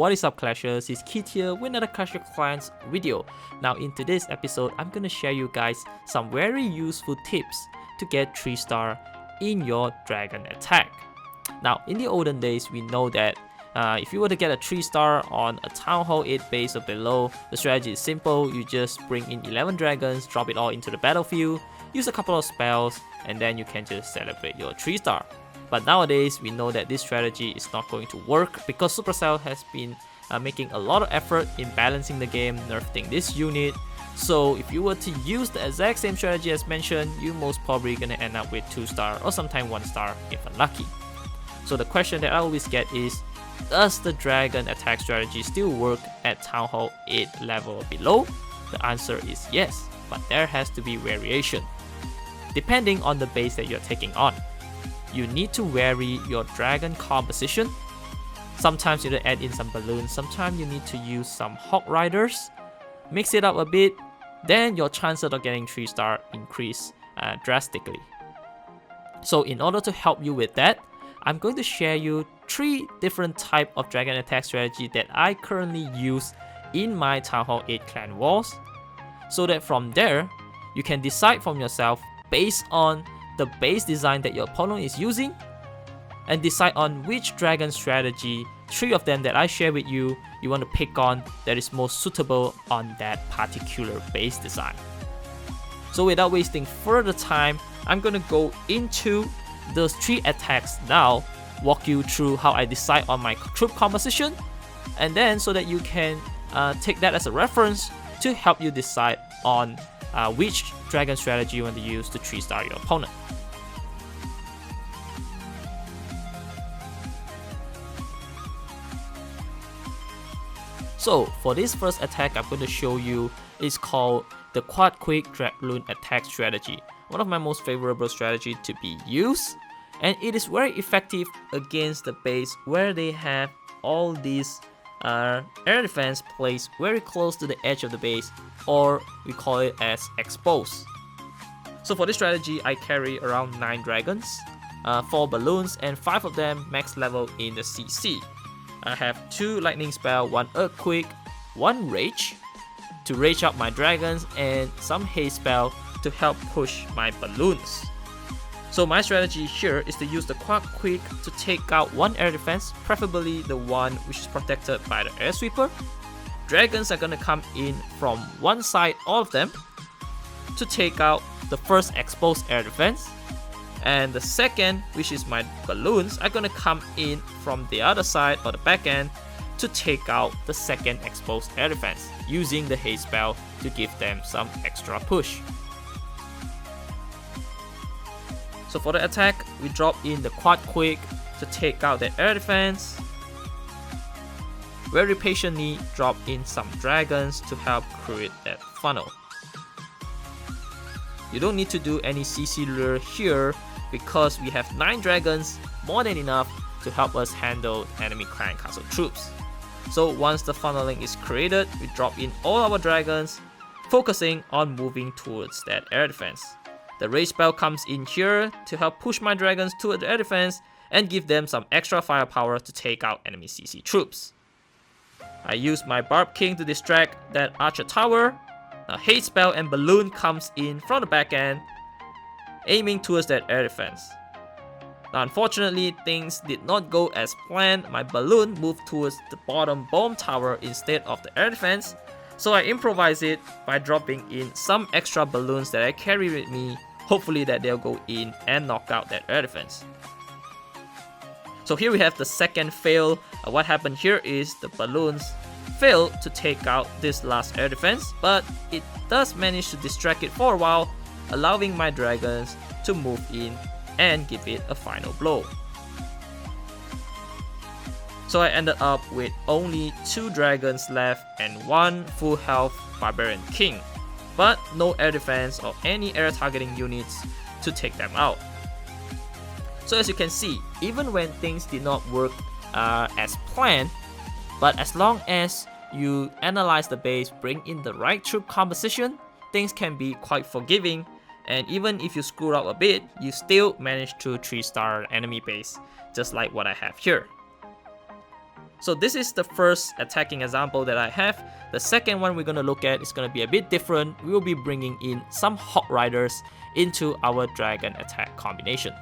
What is up, Clashers? It's Keith here with another Clash of Clans video. Now in today's episode, I'm gonna share you guys some very useful tips to get 3-star in your dragon attack. Now in the olden days, we know that if you were to get a 3-star on a Town Hall 8 base or below, the strategy is simple. You just bring in 11 dragons, drop it all into the battlefield, use a couple of spells, and then you can just celebrate your 3-star. But nowadays, we know that this strategy is not going to work because Supercell has been making a lot of effort in balancing the game, nerfing this unit. So if you were to use the exact same strategy as mentioned, you're most probably going to end up with 2-star or sometimes 1-star if unlucky. So the question that I always get is, does the dragon attack strategy still work at Town Hall 8 level or below? The answer is yes, but there has to be variation, depending on the base that you're taking on. You need to vary your dragon composition. Sometimes you need to add in some balloons, sometimes you need to use some hawk riders. Mix it up a bit, then your chances of getting 3-star increase drastically. So in order to help you with that, I'm going to share you 3 different types of dragon attack strategy that I currently use in my Town Hall 8 clan wars, so that from there, you can decide from yourself based on the base design that your opponent is using, and decide on which dragon strategy, 3 of them that I share with you, you want to pick on that is most suitable on that particular base design. So without wasting further time, I'm going to go into those 3 attacks now, walk you through how I decide on my troop composition, and then so that you can take that as a reference to help you decide on which dragon strategy you want to use to 3-star your opponent. So for this first attack I'm going to show you is called the Quad Quick Dragoon attack strategy. One of my most favorable strategy to be used, and it is very effective against the base where they have all these air defense placed very close to the edge of the base, or we call it as exposed. So for this strategy, I carry around 9 dragons, 4 balloons, and 5 of them max level in the CC. I have 2 lightning spell, 1 earthquake, 1 rage to rage up my dragons, and some haste spell to help push my balloons. So my strategy here is to use the Quad Quick to take out 1 air defense, preferably the one which is protected by the air sweeper. Dragons are gonna come in from one side, all of them, to take out the first exposed air defense, and the second, which is my balloons, are gonna come in from the other side or the back end to take out the second exposed air defense, using the haste spell to give them some extra push. So for the attack, we drop in the Quad Quick to take out the air defense. Very patiently drop in some dragons to help create that funnel. You don't need to do any CC lure here because we have 9 dragons, more than enough to help us handle enemy clan castle troops. So once the funneling is created, we drop in all our dragons, focusing on moving towards that air defense. The rage spell comes in here to help push my dragons toward the air defense and give them some extra firepower to take out enemy CC troops. I use my Barb King to distract that archer tower. Now haste spell and balloon comes in from the back end, aiming towards that air defense. Now unfortunately, things did not go as planned. My balloon moved towards the bottom bomb tower instead of the air defense, so I improvise it by dropping in some extra balloons that I carry with me, hopefully that they'll go in and knock out that air defense. So here we have the second fail. What happened here is the balloons failed to take out this last air defense, but it does manage to distract it for a while, allowing my dragons to move in and give it a final blow. So I ended up with only 2 dragons left and 1 full health Barbarian King, but no air defense or any air targeting units to take them out. So as you can see, even when things did not work as planned, but as long as you analyze the base, bring in the right troop composition, things can be quite forgiving, and even if you screw up a bit, you still manage to 3-star enemy base, just like what I have here. So this is the first attacking example that I have. The second one we're going to look at is going to be a bit different. We will be bringing in some Hawk Riders into our dragon attack combination.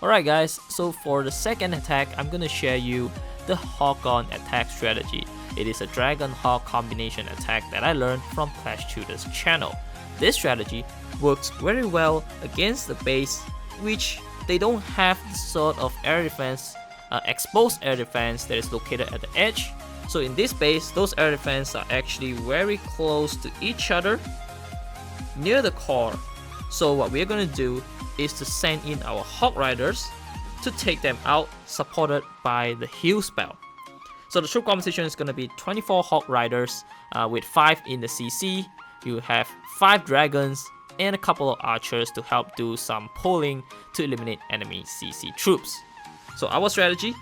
Alright guys, so for the second attack, I'm gonna share you the Hawk-on attack strategy. It is a Dragon Hawk combination attack that I learned from Clash Tutor's channel. This strategy works very well against the base, which they don't have the sort of air defense, exposed air defense that is located at the edge. So in this base, those air defense are actually very close to each other, near the core. So what we're gonna do is to send in our Hawk Riders to take them out, supported by the heal spell. So the troop composition is going to be 24 Hawk Riders with 5 in the CC. You have 5 dragons and a couple of archers to help do some pulling to eliminate enemy CC troops. So our strategy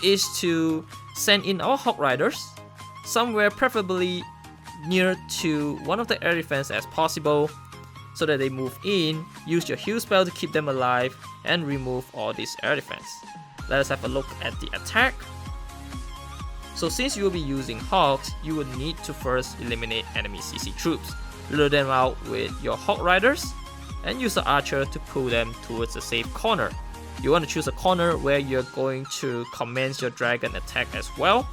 is to send in our Hawk Riders somewhere preferably near to one of the air defense as possible, so that they move in, use your heal spell to keep them alive, and remove all this air defense. Let us have a look at the attack. So since you will be using Hawks, you will need to first eliminate enemy CC troops. Lure them out with your Hawk Riders, and use the archer to pull them towards a safe corner. You want to choose a corner where you're going to commence your dragon attack as well.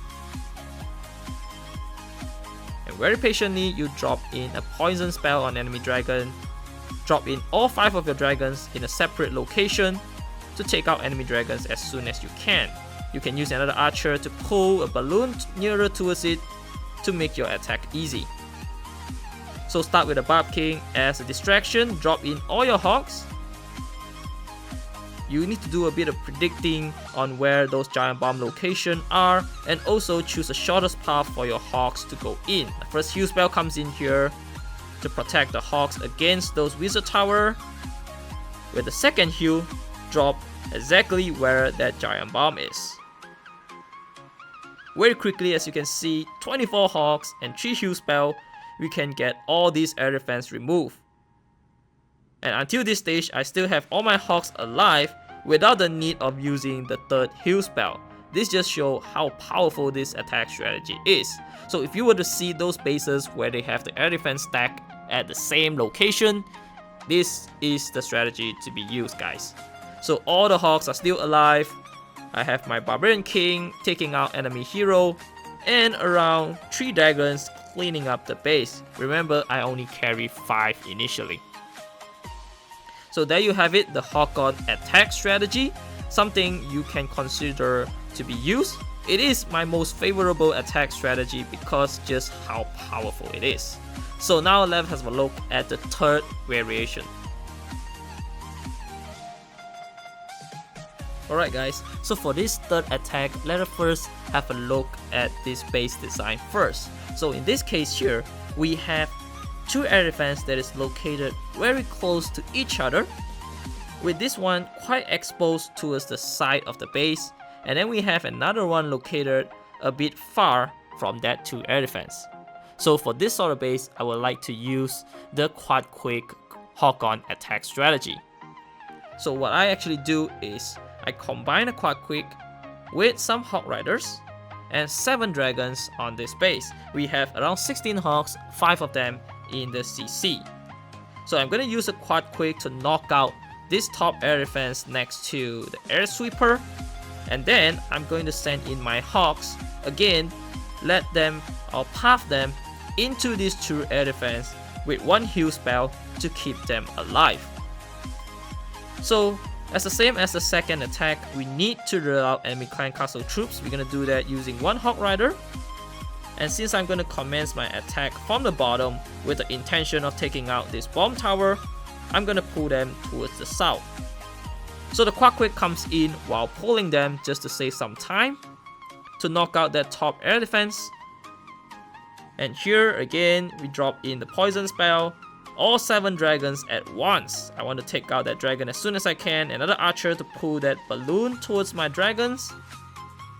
And very patiently, you drop in a poison spell on enemy dragon. Drop in all 5 of your dragons in a separate location to take out enemy dragons as soon as you can. You can use another archer to pull a balloon nearer towards it to make your attack easy. So start with a Barb King as a distraction, drop in all your Hawks. You need to do a bit of predicting on where those giant bomb locations are, and also choose the shortest path for your Hawks to go in. The first heal spell comes in here to protect the Hawks against those wizard tower. With the second heal, drop exactly where that giant bomb is. Very quickly, as you can see, 24 Hawks and 3 heal spell, we can get all these air defense removed. And until this stage, I still have all my Hawks alive without the need of using the third heal spell. This just shows how powerful this attack strategy is. So if you were to see those bases where they have the air defense stack at the same location, this is the strategy to be used, guys. So all the Hawks are still alive. I have my Barbarian King taking out enemy hero, and around 3 dragons cleaning up the base. Remember, I only carry 5 initially. So there you have it, the Hawk-on attack strategy, something you can consider to be used. It is my most favorable attack strategy because just how powerful it is. So now let's have a look at the third variation. Alright guys, so for this third attack, let us first have a look at this base design first. So in this case here, we have 2 air defense that is located very close to each other, with this one quite exposed towards the side of the base, and then we have another one located a bit far from that 2 air defense. So for this sort of base, I would like to use the quad quick Hawk-on attack strategy. So what I actually do is I combine a quad quick with some Hawk Riders and 7 dragons on this base. We have around 16 Hawks, 5 of them in the CC. So I'm going to use a quad quick to knock out this top air defense next to the air sweeper, and then I'm going to send in my Hawks again, let them or path them into these 2 air defense with 1 heal spell to keep them alive. So as the same as the second attack, we need to rule out enemy clan castle troops. We're going to do that using 1 Hawk Rider. And since I'm going to commence my attack from the bottom with the intention of taking out this bomb tower, I'm going to pull them towards the south. So the quad quick comes in while pulling them just to save some time to knock out that top air defense. And here again, we drop in the poison spell, all 7 dragons at once. I want to take out that dragon as soon as I can, another archer to pull that balloon towards my dragons,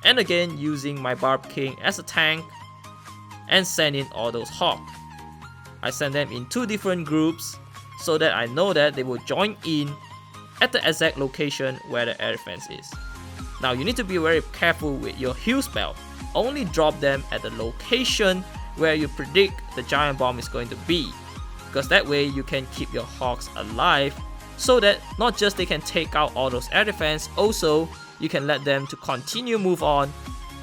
and again using my Barb King as a tank, and send in all those Hawks. I send them in 2 different groups so that I know that they will join in at the exact location where the air defense is. Now you need to be very careful with your heal spell. Only drop them at the location where you predict the giant bomb is going to be, because that way you can keep your Hawks alive, so that not just they can take out all those air defense, also you can let them to continue move on,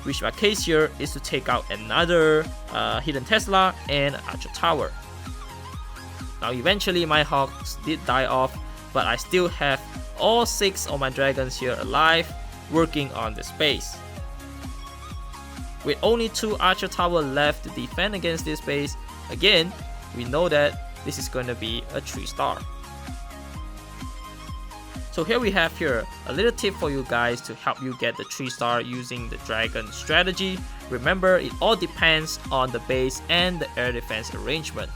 which my case here is to take out another hidden Tesla and Archer Tower. Now eventually my Hawks did die off, but I still have all 6 of my dragons here alive, working on the space. With only 2 Archer Tower left to defend against this base, again, we know that this is going to be a 3-star. So here we have here a little tip for you guys to help you get the 3-star using the dragon strategy. Remember, it all depends on the base and the air defense arrangement.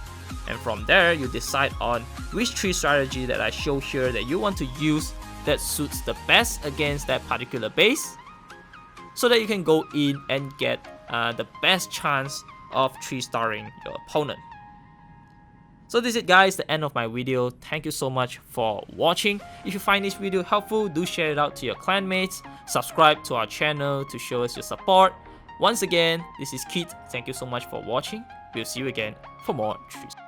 And from there, you decide on which 3 strategy that I show here that you want to use that suits the best against that particular base, so that you can go in and get the best chance of 3-starring your opponent. So this is it guys, the end of my video. Thank you so much for watching. If you find this video helpful, do share it out to your clanmates. Subscribe to our channel to show us your support. Once again, this is Keith. Thank you so much for watching. We'll see you again for more 3-star.